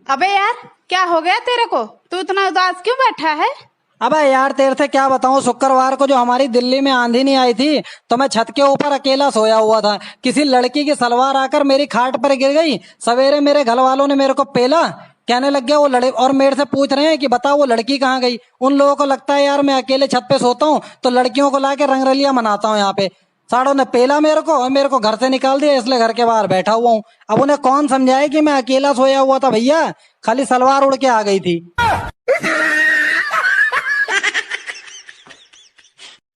अबे यार, क्या हो गया तेरे को? तू इतना उदास क्यों बैठा है? अबे यार तेरे से क्या बताऊं, शुक्रवार को जो हमारी दिल्ली में आंधी नहीं आई थी तो मैं छत के ऊपर अकेला सोया हुआ था। किसी लड़की की सलवार आकर मेरी खाट पर गिर गई। सवेरे मेरे घर वालों ने मेरे को पेला, कहने लग गया वो लड़े, और मेरे से पूछ रहे हैं कि बताओ वो लड़की कहाँ गई। उन लोगों को लगता है यार मैं अकेले छत पे सोता हूँ तो लड़कियों को लाके रंगरलिया मनाता हूँ यहाँ पे। साड़ों ने पेला मेरे को और मेरे को घर से निकाल दिया, इसलिए घर के बाहर बैठा हुआ हूँ। अब उन्हें कौन समझाए कि मैं अकेला सोया हुआ था भैया, खाली सलवार उड़ के आ गई थी।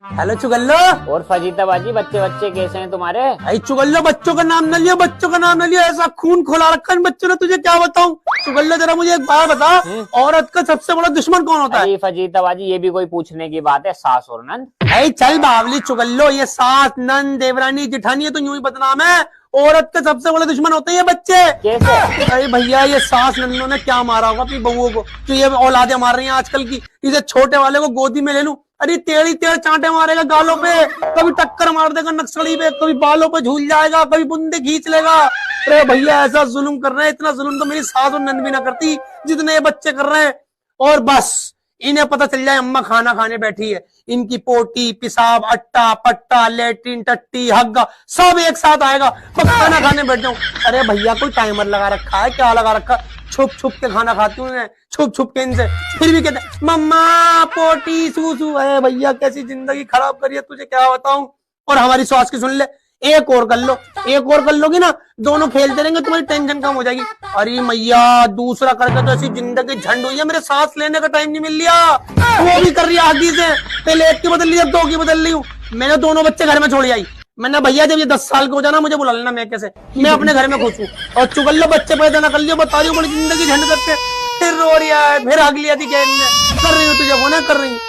हेलो चुगल्लो। और फजीताबाजी, बच्चे बच्चे कैसे हैं तुम्हारे? भाई चुगल्लो, बच्चों का नाम न लियो, बच्चों का नाम न लियो। ऐसा खून खोला रखा इन बच्चों ने, तुझे क्या बताऊं। चुगल्लो जरा मुझे एक बात बता, औरत का सबसे बड़ा दुश्मन कौन होता है? फजीताबाजी, ये भी कोई पूछने की बात है? सास और नंद। भाई चल बावली चुगल्लो, ये सास नंद देवरानी जिठानी है तो यूं ही बदनाम है। औरत के सबसे बड़े दुश्मन होते हैं ये बच्चे। कैसे? अरे भैया, ये सास नंदों ने क्या मारा होगा अपनी बहुओं को, जो ये औलादे मार रही हैं आजकल की। इसे छोटे वाले को गोदी में ले लूं, अरे टेढ़ी टेढ़ चांटे मारेगा गालों पे, कभी टक्कर मार देगा नक्सली पे, कभी बालों पे झूल जाएगा, कभी बुंदे खींच लेगा। अरे भैया ऐसा जुल्म कर रहे हैं, इतना जुल्म तो मेरी सास और नंद भी ना करती जितने ये बच्चे कर रहे हैं। और बस इन्हें पता चल जाए अम्मा खाना खाने बैठी है, इनकी पोटी पिसाब अट्टा पट्टा लेट्रिन टट्टी हग्गा सब एक साथ आएगा, मैं खाना खाने बैठ जाऊं। अरे भैया कोई टाइमर लगा रखा है क्या लगा रखा? छुप छुप के खाना खाती हूँ, छुप छुप के इनसे, फिर भी कहते मम्मा पोटी सूसू। अरे भैया कैसी जिंदगी खराब करी है, तुझे क्या बताऊं। और हमारी सास की सुन ले, एक और कर लो, एक और कर लोगी ना, दोनों खेलते रहेंगे, तुम्हारी टेंशन कम हो जाएगी। अरे मैया दूसरा करके तो ऐसी जिंदगी झंड हुई है, मेरे सांस लेने का टाइम नहीं मिल लिया। वो भी कर रही है आगे से, पहले एक की बदल ली, अब दो की बदल ली हूँ। मैंने दोनों बच्चे घर में छोड़ आई। मैंने भैया जब ये 10 साल के हो जाना मुझे बुला लेना, मैं कैसे मैं अपने घर में खुश हूँ। और चुगल्लो बच्चे पैदा न कर लियो, बता रही हूँ बड़ी जिंदगी झंड करके फिर रो रही है, फिर आग लिया थी कर रही हूँ तुझे होना कर रही हूँ।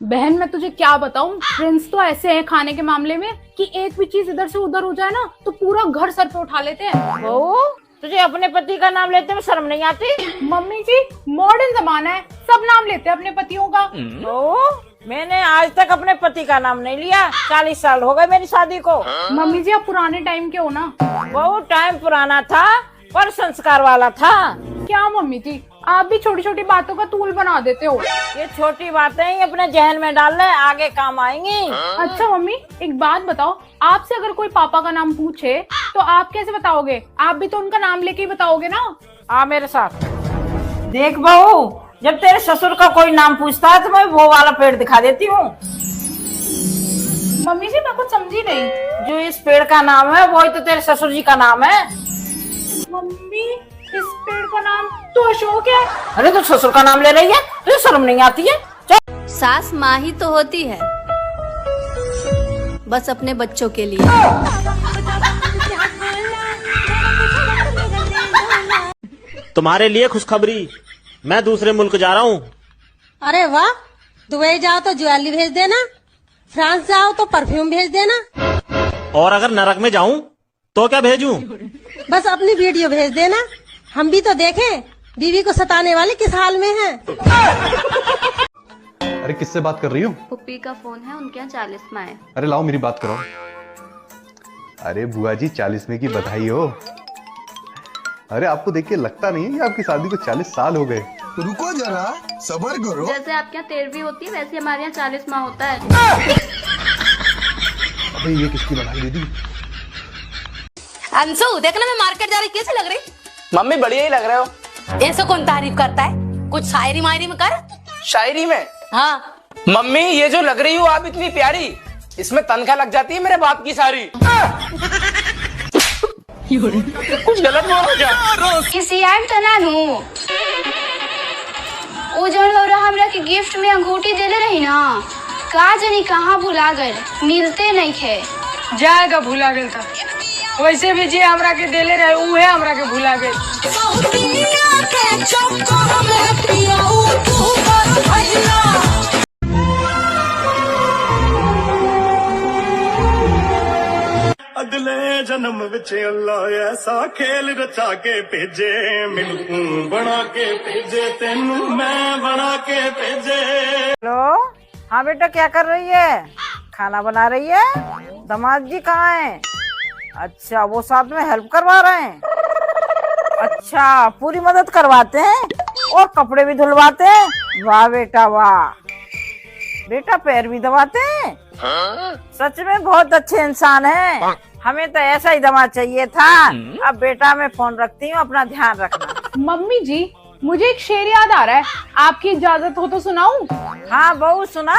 बहन मैं तुझे क्या बताऊं, प्रिंस तो ऐसे हैं खाने के मामले में कि एक भी चीज इधर से उधर हो जाए ना तो पूरा घर सर पे उठा लेते हैं। बहू, तुझे अपने पति का नाम लेते में शर्म नहीं आती? मम्मी जी, मॉडर्न जमाना है, सब नाम लेते हैं अपने पतियों का। बहू, मैंने आज तक अपने पति का नाम नहीं लिया, 40 साल हो गए मेरी शादी को। मम्मी जी आप पुराने टाइम के हो ना। बहू टाइम पुराना था पर संस्कार वाला था। क्या मम्मी जी, आप भी छोटी छोटी बातों का तूल बना देते हो। ये छोटी बातें ही अपने जहन में डाल ले, आगे काम आएंगी। अच्छा मम्मी एक बात बताओ, आपसे अगर कोई पापा का नाम पूछे तो आप कैसे बताओगे? आप भी तो उनका नाम लेके ही बताओगे ना। आ मेरे साथ देख बहू, जब तेरे ससुर का कोई नाम पूछता है तो मैं वो वाला पेड़ दिखा देती हूँ। मम्मी जी मैं कुछ समझी नहीं। जो इस पेड़ का नाम है वही तो तेरे ससुर जी का नाम है। मम्मी इस पेड़ का नाम तो अशोक है। अरे तो ससुर का नाम ले रही है, तुझे शर्म नहीं आती है? सास माँ ही तो होती है, बस अपने बच्चों के लिए। तुम्हारे लिए खुशखबरी, मैं दूसरे मुल्क जा रहा हूँ। अरे वाह, दुबई जाओ तो ज्वेलरी भेज देना, फ्रांस जाओ तो परफ्यूम भेज देना। और अगर नरक में जाऊँ तो क्या भेजूं? बस अपनी वीडियो भेज देना, हम भी तो देखें बीवी को सताने वाले किस हाल में हैं। अरे किससे बात कर रही हो? पुप्पी का फोन है, उनके यहाँ 40वां है। अरे लाओ मेरी बात करो। अरे बुआ जी 40वें की बधाई हो। अरे आपको देख के लगता नहीं है कि आपकी शादी को 40 साल हो गए। रुको जरा सब्र करो। जैसे आपके यहाँ 13वीं होती है वैसे हमारे यहाँ 40वां होता है। अबे ये किसकी बधाई दे दी? अंशु देखना मैं मार्केट जा रही, कैसे लग रही? मम्मी बढ़िया ही लग रहे हो। ऐसा कौन तारीफ करता है? कुछ शायरी मायरी में कर। शायरी में? हाँ मम्मी ये जो लग रही हो आप इतनी प्यारी, इसमें तनख्वाह लग जाती है मेरे बाप की सारी। कुछ गलत बोल क्या? किसी आइम त ना नु ओ जन लौरा हमरा के गिफ्ट में अंगूठी देले रही ना, का जानी कहाँ भुला गए, मिलते नहीं थे। जाएगा भुला गए था, वैसे भी जे हमरा के देले रहे उहे हमरा के भुला गए। अगले जन्म विच अल्लाह ऐसा खेल रचा के भेजे, मैनू तू बना के भेजे, तेनू मैं बना के भेजे। हेलो, हाँ बेटा क्या कर रही है? खाना बना रही है? दामाद जी कहाँ हैं? अच्छा वो साथ में हेल्प करवा रहे हैं। अच्छा, पूरी मदद करवाते हैं और कपड़े भी धुलवाते हैं। वाह बेटा वाह। बेटा पैर भी दबाते हैं। सच में बहुत अच्छे इंसान हैं। हमें तो ऐसा ही दमा चाहिए था। अब बेटा मैं फोन रखती हूँ, अपना ध्यान रखना। मम्मी जी, मुझे एक शेर याद आ रहा है, आपकी इजाजत हो तो सुनाऊं? हाँ बहू सुना।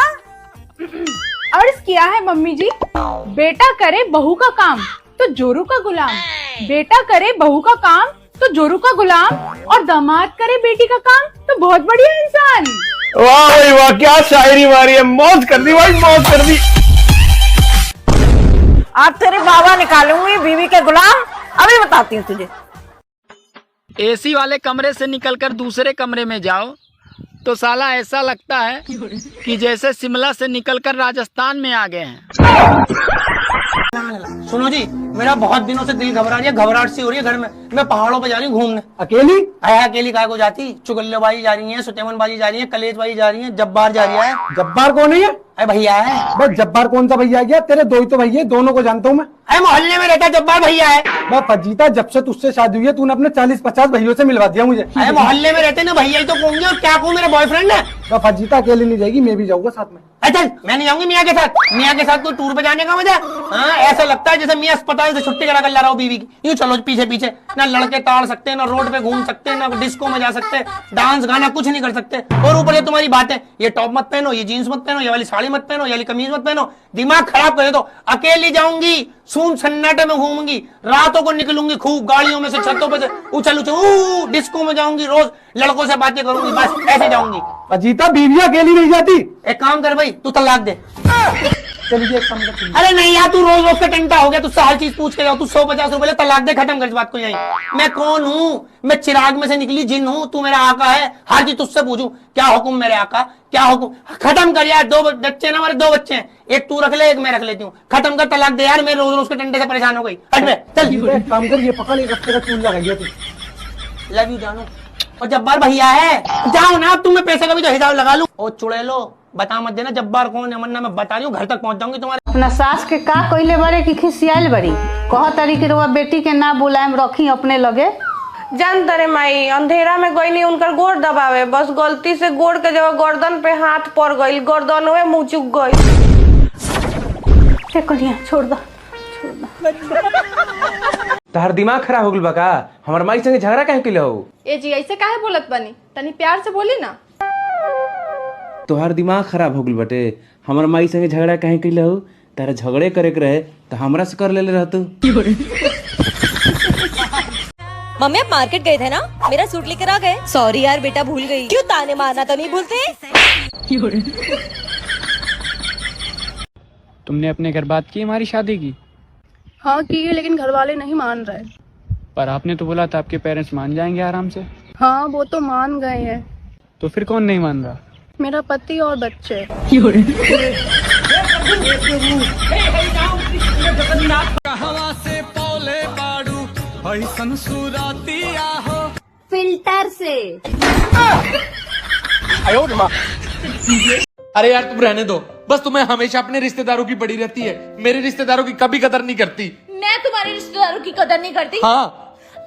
अर्ज किया है मम्मी जी, बेटा करे बहू का काम तो जोरू का गुलाम, बेटा करे बहू का काम तो जोरू का गुलाम, और दामाद करे बेटी का काम तो बहुत बढ़िया इंसान। वाह भाई वाह, क्या शायरी मारी है, मौज कर दी भाई, मौज कर दी। आज तेरे बाबा निकालूंगी बीवी के गुलाम, अभी बताती हूँ तुझे। एसी वाले कमरे से निकलकर दूसरे कमरे में जाओ तो साला ऐसा लगता है कि जैसे शिमला से निकलकर राजस्थान में आ गए हैं। सुनो जी, मेरा बहुत दिनों से दिल घबरा रही है, घबराहट सी हो रही है घर में। मैं पहाड़ों पे जा रही हूँ घूमने। अकेली? अकेली काय को जाती? चुगल्लेबाजी जा रही है, सुतेमनबाजी जा रही है, कलेजबाजी जा रही है, जब्बार जा रही है। जब्बार कौन है? अरे भैया है। बस जब्बार कौन सा भैया गया? तेरे दो ही तो भैया, दोनों को जानता हूँ मैं। अरे मोहल्ले में रहता जब्बार भैया है। मैं फजीता, जब से तुझसे शादी हुई है तूने अपने 40-50 भैयों से मिलवा दिया मुझे। अरे मोहल्ले में रहते ना भैया ही तो कहूंगे, और क्या कहूँ, मेरा बॉयफ्रेंड है। मैं फजीता अकेले नहीं जाएगी, मैं भी जाऊंगा साथ में। अच्छा मैं नहीं जाऊंगी मियाँ के साथ। मियाँ के साथ कोई टूर पे जाने का मजा? हाँ, ऐसा लगता है जैसे मियाँ अस्पताल से छुट्टी करा कर ला रहा हूँ बीवी की। यूँ चलो पीछे पीछे, ना लड़के ताड़ सकते, ना रोड पे घूम सकते, ना डिस्को में जा सकते, डांस गाना कुछ नहीं कर सकते। और ऊपर ये तुम्हारी बातें, ये टॉप मत पहनो, ये जीन्स मत पहनो, ये वाली साड़ी मत पहनो, ये वाली कमीज मत पहनो, दिमाग खराब करे। तो अकेली जाऊंगी, सून सन्नाटे में घूमूंगी, रातों को निकलूंगी खूब, गाड़ियों में से, छतों पे से उछल उछल, डिस्को में जाऊंगी, रोज लड़कों से बातें करूंगी, बस ऐसे जाऊंगी। अजीता बीवी अकेली नहीं जाती। एक काम कर भाई, तू तलाक दे। चलिए एक काम कर। अरे नहीं यार, तू रोज रोज का टंटा हो गया, तुझसे हर चीज पूछ के जाओ। तू 150 रुपए ले, तलाक दे, खत्म कर इस बात को यहीं। मैं कौन हूँ? मैं चिराग में से निकली जिन हूँ, तू मेरा आका है। हर चीज तुझसे पूछूं, क्या हुक्म मेरे आका, क्या हुक्म? खत्म कर यार। 2 बच्चे ना, हमारे 2 बच्चे हैं, एक तू रख ले, एक मैं रख लेती हूँ। खत्म कर, तलाक दे यार, मैं रोज रोज के टंटे से परेशान हो गई। हट में चल। काम कर, ये पकड़, एक हफ्ते का चूल लगाइए तू। लव यू जानू। और जब्बार भैया है, जाओ ना, अब तुम्हें पैसे का भी तो हिसाब लगा लूं। ओ चुड़ैलो, बता मत देना जब्बार कौन है, वरना मैं बता रही हूँ, घर तक पहुंच जाऊंगी तुम्हारे। अपना सास के का कोइले बड़े की खिसियाल बड़ी, कह तरी के रुआ बेटी के ना बुलाएम, रखी अपने लगे। जान तरे माई, अंधेरा में गई नहीं उनकर गोड़ दबावे, बस गलती से गोड़ के जगह गर्दन पे हाथ पड़ गई, गर्दन में मुंह चुक गई। छोड़ दो। तार दिमाग खराब हो गल बका, हमार माई संगे झगड़ा काहे कइले हो? ए जी ऐसे काहे बोलत बनी, तनी प्यार से बोली ना। तोहार दिमाग खराब हो गल बटे, हमार माई संगे झगड़ा काहे कइले हो? तारा झगड़े करे के रहे तो हमरा से कर लेले रहतू। मम्मी आप मार्केट गए थे ना, मेरा सूट लेकर आ गए। सॉरी यार बेटा, भूल गई। क्यों, ताने मारना तो नहीं भूलते? तुमने अपने घर बात की हमारी शादी की? हाँ की है, लेकिन घर वाले नहीं मान रहे। पर आपने तो बोला था आपके पेरेंट्स मान जाएंगे आराम से। हाँ वो तो मान गए हैं। तो फिर कौन नहीं मान रहा? मेरा पति और बच्चे। फिल्टर से। अरे यार तुम रहने दो, बस तुम्हें हमेशा अपने रिश्तेदारों की पड़ी रहती है, मेरे रिश्तेदारों की कभी कदर नहीं करती। मैं तुम्हारे रिश्तेदारों की कदर नहीं करती? हाँ।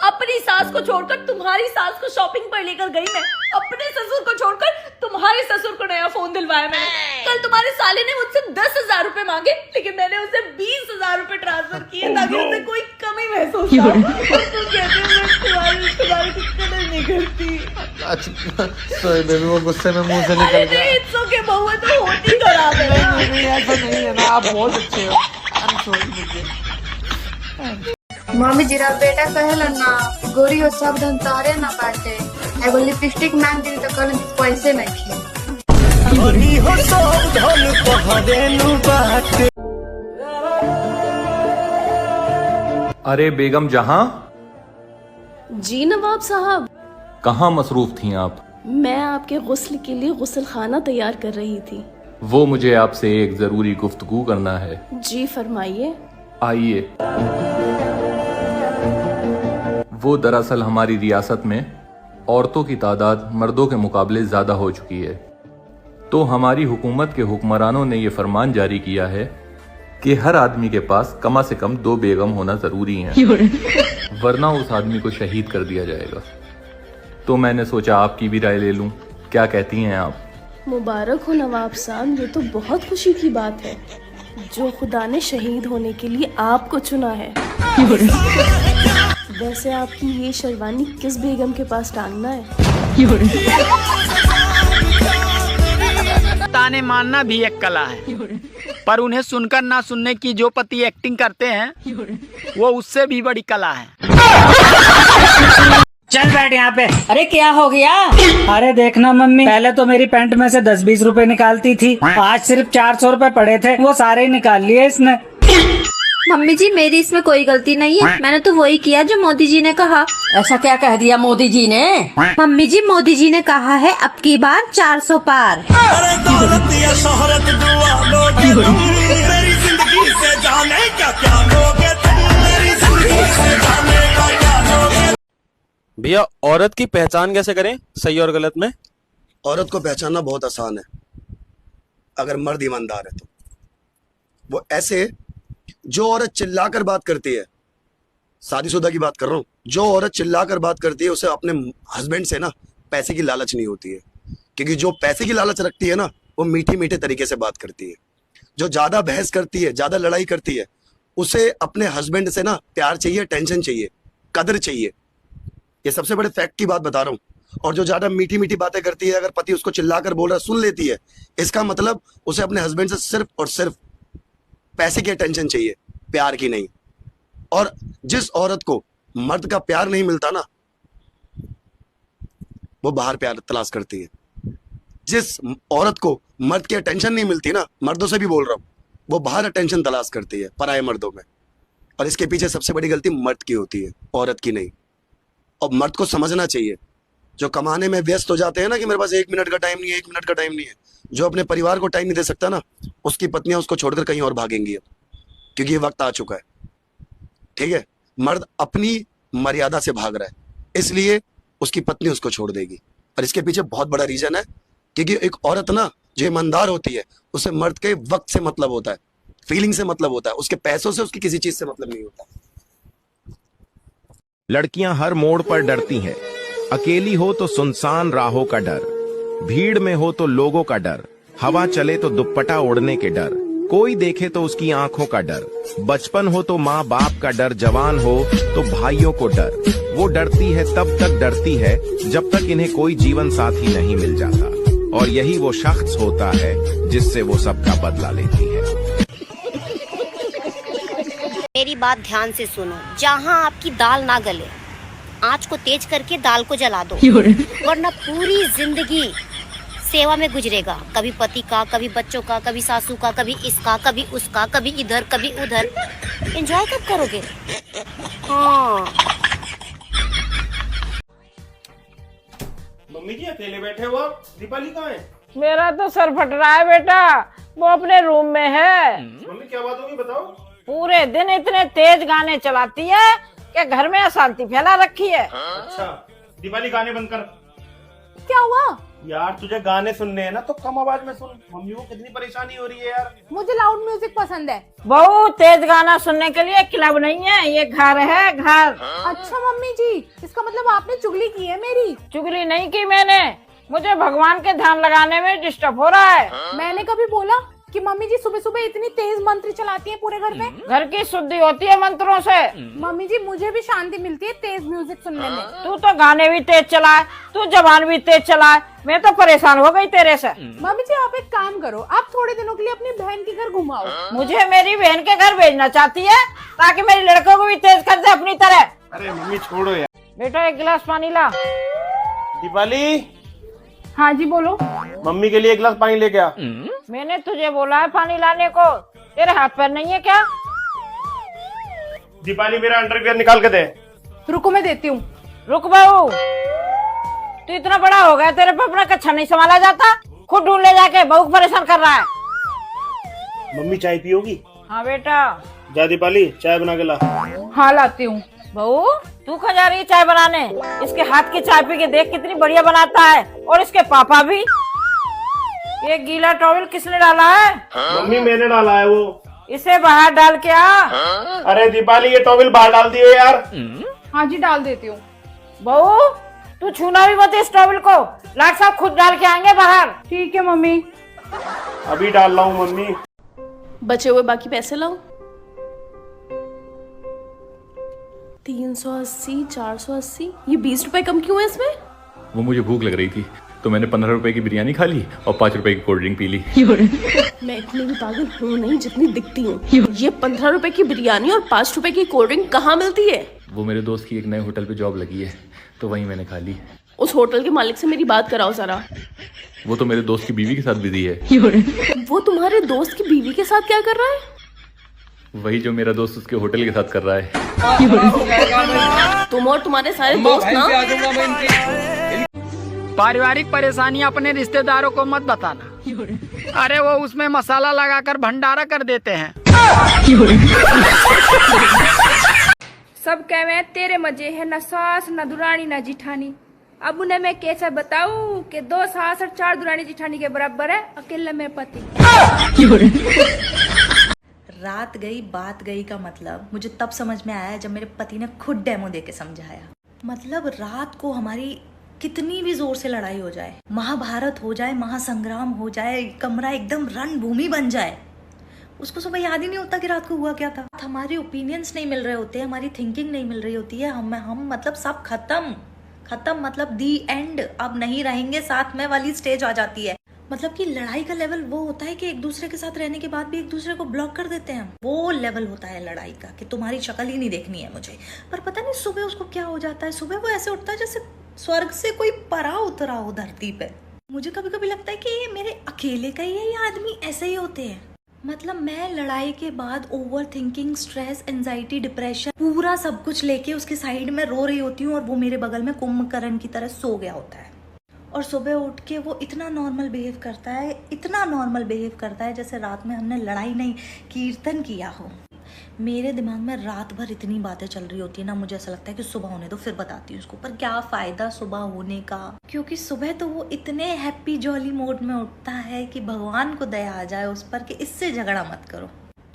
अपनी सास को छोड़कर तुम्हारी सास को शॉपिंग पर लेकर गई मैं, अपने ससुर को छोड़कर तुम्हारे ससुर को नया फोन दिलवाया मैंने। कल तुम्हारे साले ने मुझसे 10,000 रुपए मांगे, लेकिन मैंने उसे 20,000 रुपए ट्रांसफर किए ताकि उसे कोई कमी महसूस ना हो। तुम कहते हो मैं तुम्हारे रिश्तेदारों की कदर नहीं करती। अच्छा सॉरी बेबी, वो गुस्से में मुंह से निकल गया। इट्स ओके, बहु है तो होती खराब है। नहीं ऐसा नहीं है ना, आप बहुत अच्छे हो। I am sorry. मम्मी जीरा बेटा कहेला ना, गोरी हो सब धन तारे ना बाटे, एगो लिपस्टिक मांग दी तो कहलन पैसे नहीं खे। गोरी हो सब धन तोहरे नु बाटे। अरे बेगम जहां। जी नवाब साहब। कहाँ मसरूफ थी आप? मैं आपके गुस्ल के लिए गुस्ल खाना तैयार कर रही थी। वो मुझे आपसे एक जरूरी गुफ्तगू करना है। जी फरमाइए। आइए। वो दरअसल हमारी रियासत में औरतों की तादाद मर्दों के मुकाबले ज्यादा हो चुकी है, तो हमारी हुकूमत के हुक्मरानों ने ये फरमान जारी किया है कि हर आदमी के पास कम से कम 2 बेगम होना जरूरी है, वरना उस आदमी को शहीद कर दिया जाएगा। तो मैंने सोचा आपकी भी राय ले लूं, क्या कहती हैं आप? मुबारक हो नवाब साहब, ये तो बहुत खुशी की बात है जो खुदा ने शहीद होने के लिए आपको चुना है। वैसे आपकी ये शेरवानी किस बेगम के पास टांगना है? ताने मारना भी एक कला है, पर उन्हें सुनकर ना सुनने की जो पति एक्टिंग करते हैं वो उससे भी बड़ी कला है। चल बैठ यहाँ पे। अरे क्या हो गया? अरे देखना मम्मी, पहले तो मेरी पैंट में से 10-20 रुपए निकालती थी, आज सिर्फ 400 रुपए पड़े थे, वो सारे ही निकाल लिए इसने। मम्मी जी मेरी इसमें कोई गलती नहीं है, मैंने तो वही किया जो मोदी जी ने कहा। ऐसा क्या कह दिया मोदी जी ने? मम्मी जी मोदी जी ने कहा है अब की बार 400 पार। अरे दौलत या शोहरत दुआ लोगे तुम, मेरी जिंदगी से जाने क्या क्या लोगे तुम, मेरी जिंदगी से जाने का क्या लोगे। भैया औरत की पहचान कैसे करें सही और गलत में? औरत को पहचानना बहुत आसान है, अगर मर्द ईमानदार है तो। वो ऐसे, जो औरत चिल्लाकर बात करती है, शादीशुदा की बात कर रहा हूं, जो औरत चिल्लाकर बात करती है उसे अपने हस्बैंड से ना पैसे की लालच नहीं होती है, क्योंकि जो पैसे की लालच रखती है ना वो मीठे मीठे तरीके से बात करती है। जो ज्यादा बहस करती है, ज्यादा लड़ाई करती है, उसे अपने हस्बैंड से ना प्यार चाहिए, टेंशन चाहिए, कदर चाहिए। ये सबसे बड़े फैक्ट की बात बता रहा हूँ। और जो ज्यादा मीठी मीठी बातें करती है, अगर पति उसको चिल्लाकर बोल रहा सुन लेती है, इसका मतलब उसे अपने हस्बैंड से सिर्फ और सिर्फ पैसे की टेंशन चाहिए, प्यार की नहीं। और जिस औरत को मर्द का प्यार नहीं मिलता ना, वो बाहर प्यार तलाश करती है। जिस औरत को मर्द की अटेंशन नहीं मिलती ना, मर्दों से भी बोल रहा हूं, वो बाहर अटेंशन तलाश करती है पराये मर्दों में। और इसके पीछे सबसे बड़ी गलती मर्द की होती है, औरत की नहीं। और मर्द को समझना चाहिए, जो कमाने में व्यस्त हो जाते हैं ना कि मेरे पास 1 मिनट का टाइम नहीं है, 1 मिनट का टाइम नहीं है, जो अपने परिवार को टाइम नहीं दे सकता ना, उसकी पत्नियां उसको छोड़कर कहीं और भागेंगी अब, क्योंकि ये वक्त आ चुका है। ठीक है, मर्द अपनी मर्यादा से भाग रहा है, इसलिए उसकी पत्नी उसको छोड़ देगी। और इसके पीछे बहुत बड़ा रीजन है, क्योंकि एक औरत ना जो ईमानदार होती है, उसे मर्द के वक्त से मतलब होता है, फीलिंग से मतलब होता है, उसके पैसों से, उसकी किसी चीज से मतलब नहीं होता। लड़कियां हर मोड़ पर डरती हैं, अकेली हो तो सुनसान राहों का डर, भीड़ में हो तो लोगों का डर, हवा चले तो दुपट्टा ओढ़ने के डर, कोई देखे तो उसकी आंखों का डर, बचपन हो तो माँ बाप का डर, जवान हो तो भाइयों को डर। वो डरती है तब तक डरती है जब तक इन्हें कोई जीवन साथी नहीं मिल जाता, और यही वो शख्स होता है जिससे वो सबका बदला लेती है। मेरी बात ध्यान से सुनो, जहाँ आपकी दाल ना गले, आंच को तेज करके दाल को जला दो, वरना पूरी जिंदगी सेवा में गुजरेगा। कभी पति का, कभी बच्चों का, कभी सासू का, कभी इसका, कभी उसका, कभी इधर, कभी उधर। एंजॉय कब करोगे? हाँ। मम्मी जी अकेले बैठे हो आप, दीपाली कहाँ है? मेरा तो सर फट रहा है बेटा, वो अपने रूम में है। मम्मी क्या बात होगी बताओ। पूरे दिन इतने तेज गाने चलाती है कि घर में अशांति फैला रखी है। अच्छा दीपाली गाने बंद कर। क्या हुआ? यार तुझे गाने सुनने हैं ना तो कम आवाज में सुन, मम्मी को कितनी परेशानी हो रही है यार। मुझे लाउड म्यूजिक पसंद है। बहुत तेज गाना सुनने के लिए क्लब नहीं है, ये घर है, घर। अच्छा मम्मी जी, इसका मतलब आपने चुगली की है मेरी? चुगली नहीं की मैंने, मुझे भगवान के ध्यान लगाने में डिस्टर्ब हो रहा है। मैंने कभी बोला कि मम्मी जी सुबह सुबह इतनी तेज मंत्र चलाती हैं पूरे घर में? घर की शुद्धि होती है मंत्रों से। मम्मी जी मुझे भी शांति मिलती है तेज म्यूजिक सुनने में। तू तो गाने भी तेज चलाए, तू जबान भी तेज चलाए, मैं तो परेशान हो गई तेरे से। मम्मी जी आप एक काम करो, आप थोड़े दिनों के लिए अपनी बहन के घर घुमाओ। मुझे मेरी बहन के घर भेजना चाहती है ताकि मेरी लड़कों को भी तेज कर दे अपनी तरह। अरे मम्मी छोड़ो यार। बेटा एक गिलास पानी ला। दीपाली। हाँ जी बोलो। मम्मी के लिए एक गिलास पानी लेके आ। मैंने तुझे बोला है पानी लाने को, तेरे हाथ पैर नहीं है क्या? दीपाली मेरा अंडरवियर निकाल के दे। रुको मैं देती हूँ। रुक बहू, तू इतना बड़ा हो गया, तेरे पे अपना कच्छा नहीं संभाला जाता? खुद ढूंढ ले जाके, बहू को परेशान कर रहा है। मम्मी चाय पियोगी? हाँ बेटा। जा दीपाली चाय बना के ला। हाँ लाती हूँ। बहू तू कहाँ जा रही है चाय बनाने? इसके हाथ की चाय पी के देख कितनी बढ़िया बनाता है, और इसके पापा भी। ये गीला टॉवल किसने डाला है? मम्मी मैंने डाला है वो। इसे बाहर डाल के आ। अरे दीपाली ये टॉवल बाहर डाल दियो यार। हाँ जी डाल देती हूँ। बहू तू छूना भी मत इस टॉवल को, लाट साहब खुद डाल के आएंगे बाहर। ठीक है मम्मी। अभी डाल रहा हूँ मम्मी। बचे हुए बाकी पैसे लाओ। 380, 480, ये 20 रुपए कम क्यों है इसमें? वो मुझे भूख लग रही थी तो मैंने 15 रुपए की बिरयानी खा ली और 5 रुपए की कोल्ड ड्रिंक पी ली। मैं इतनी भी पागल हूँ नहीं जितनी दिखती हूँ। ये 15 रुपए की बिरयानी और 5 रुपए की कोल्ड ड्रिंक कहाँ मिलती है? वो मेरे दोस्त की एक नए होटल पे जॉब लगी है तो वहीं मैंने खा ली। उस होटल के मालिक से मेरी बात कराओ जरा। वो तो मेरे दोस्त की बीवी के साथ बिजी है। वो तुम्हारे दोस्त की बीवी के साथ क्या कर रहा है? वही जो मेरा दोस्त उसके होटल के साथ कर रहा है। तुम और तुम्हारे सारे दोस्त ना। पारिवारिक परेशानियां अपने रिश्तेदारों को मत बताना। अरे वो उसमें मसाला लगाकर भंडारा कर देते हैं। सब कहे तेरे मजे है, न सास न दुरानी न जिठानी। अब उन्हें मैं कैसे बताऊं कि 2 सास और 4 दुरानी जिठानी के बराबर है अकेला मेरे पति। रात गई बात गई का मतलब मुझे तब समझ में आया जब मेरे पति ने खुद डेमो देके समझाया। मतलब रात को हमारी कितनी भी जोर से लड़ाई हो जाए, महाभारत हो जाए, महासंग्राम हो जाए, कमरा एकदम रणभूमि बन जाए, उसको सुबह याद ही नहीं होता कि रात को हुआ क्या था। हमारे ओपिनियंस नहीं मिल रहे होते, हमारी थिंकिंग नहीं मिल रही होती है, हम मतलब सब खत्म मतलब दी एंड, अब नहीं रहेंगे साथ में वाली स्टेज आ जाती है। मतलब कि लड़ाई का लेवल वो होता है कि एक दूसरे के साथ रहने के बाद भी एक दूसरे को ब्लॉक कर देते हैं। वो लेवल होता है लड़ाई का कि तुम्हारी शक्ल ही नहीं देखनी है मुझे। पर पता नहीं सुबह उसको क्या हो जाता है, सुबह वो ऐसे उठता है जैसे स्वर्ग से कोई परा उतरा हो धरती पे। मुझे कभी कभी लगता है कि ये मेरे अकेले का ही है, ये आदमी ऐसे ही होते हैं। मतलब मैं लड़ाई के बाद over thinking, stress, anxiety, depression पूरा सब कुछ लेके उसके साइड में रो रही होती हूँ और वो मेरे बगल में कुंभकर्ण की तरह सो गया होता है। और सुबह उठ के वो इतना नॉर्मल बिहेव करता है, इतना नॉर्मल बिहेव करता है जैसे रात में हमने लड़ाई नहीं कीर्तन किया हो। मेरे दिमाग में रात भर इतनी बातें चल रही होती है ना, मुझे ऐसा लगता है कि सुबह होने दो फिर बताती हूँ उसको। पर क्या फायदा सुबह होने का, क्योंकि सुबह तो वो इतने हैप्पी जॉली मोड में उठता है कि भगवान को दया आ जाए उस पर कि इससे झगड़ा मत करो।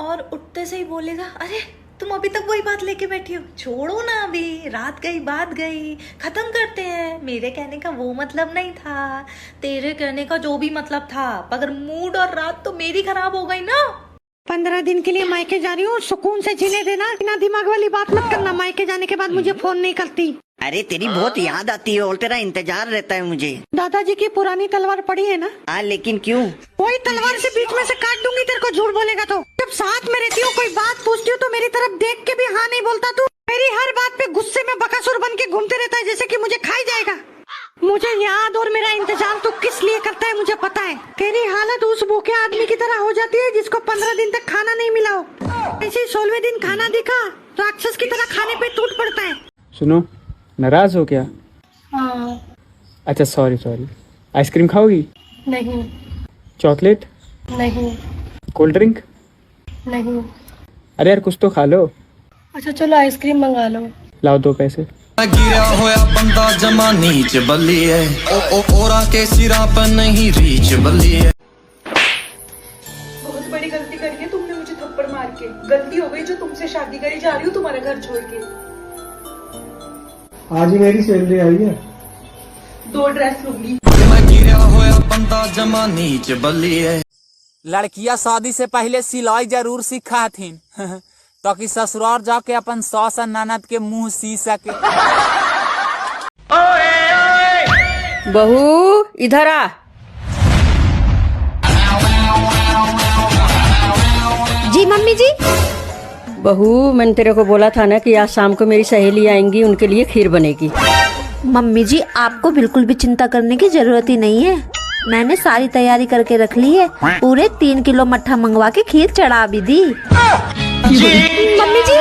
और उठते से ही बोलेगा अरे तुम अभी तक वही बात लेके बैठी हो, छोड़ो ना, अभी रात गई बात गई, खत्म करते हैं। मेरे कहने का वो मतलब नहीं था, तेरे कहने का जो भी मतलब था, मगर मूड और रात तो मेरी खराब हो गई ना। 15 दिन के लिए मायके जा रही हूँ, सुकून से जीने देना, इतना दिमाग वाली बात मत करना। मायके जाने के बाद मुझे फोन नहीं करती। अरे तेरी बहुत याद आती है और तेरा इंतजार रहता है मुझे। दादाजी की पुरानी तलवार पड़ी है ना? हाँ लेकिन क्यों? वही तलवार से बीच में से काट दूंगी तेरे को, झूठ बोलेगा तो। जब साथ में रहती हूँ, कोई बात पूछती हूँ तो मेरी तरफ देख के भी हाँ नहीं बोलता तू। मेरी हर बात पे गुस्से में बकासुर बन के घूमते रहता है जैसे कि मुझे खा ही जाएगा। मुझे याद और मेरा इंतजार तो किस लिए करता है मुझे पता है। तेरी हालत उस भूखे आदमी की तरह हो जाती है जिसको 15 दिन तक खाना नहीं मिला हो। ऐसे 16वें दिन खाना दिखा, राक्षस की तरह खाने पे टूट पड़ता है। सुनो, नाराज हो क्या? हाँ। अच्छा सॉरी। आइसक्रीम खाओगी? नहीं। चॉकलेट? नहीं। Cold drink? नहीं। अरे यार कुछ तो खा लो। अच्छा चलो आइसक्रीम मंगा लो। लाओ 2 पैसे। गिरा होया बंदा जमा नीच बल्ली है, ओरा के सिरा पर नहीं रीच बल्ली है। बहुत बड़ी गलती करी है तुमने मुझे थप्पड़ मार के। गलती हो गई जो तुमसे शादी करी जा रही हूँ तुम्हारा घर छोड़ के। आज ही मेरी सैलरी आई है। 2 ड्रेस लूंगी। मैं गिरा होया बंदा जमा नीच बल्ली है। लड़कियां शादी से पहले सिलाई जरूर सीखा थी ताकि ससुराल जाके अपन सास और ननद के मुंह सी सके। बहू इधर आ। जी मम्मी जी। बहू मैंने तेरे को बोला था ना कि आज शाम को मेरी सहेली आएंगी, उनके लिए खीर बनेगी। मम्मी जी आपको बिल्कुल भी चिंता करने की जरूरत ही नहीं है, मैंने सारी तैयारी करके रख ली है। पूरे 3 किलो मट्ठा मंगवा के खीर चढ़ा भी दी। मम्मी जी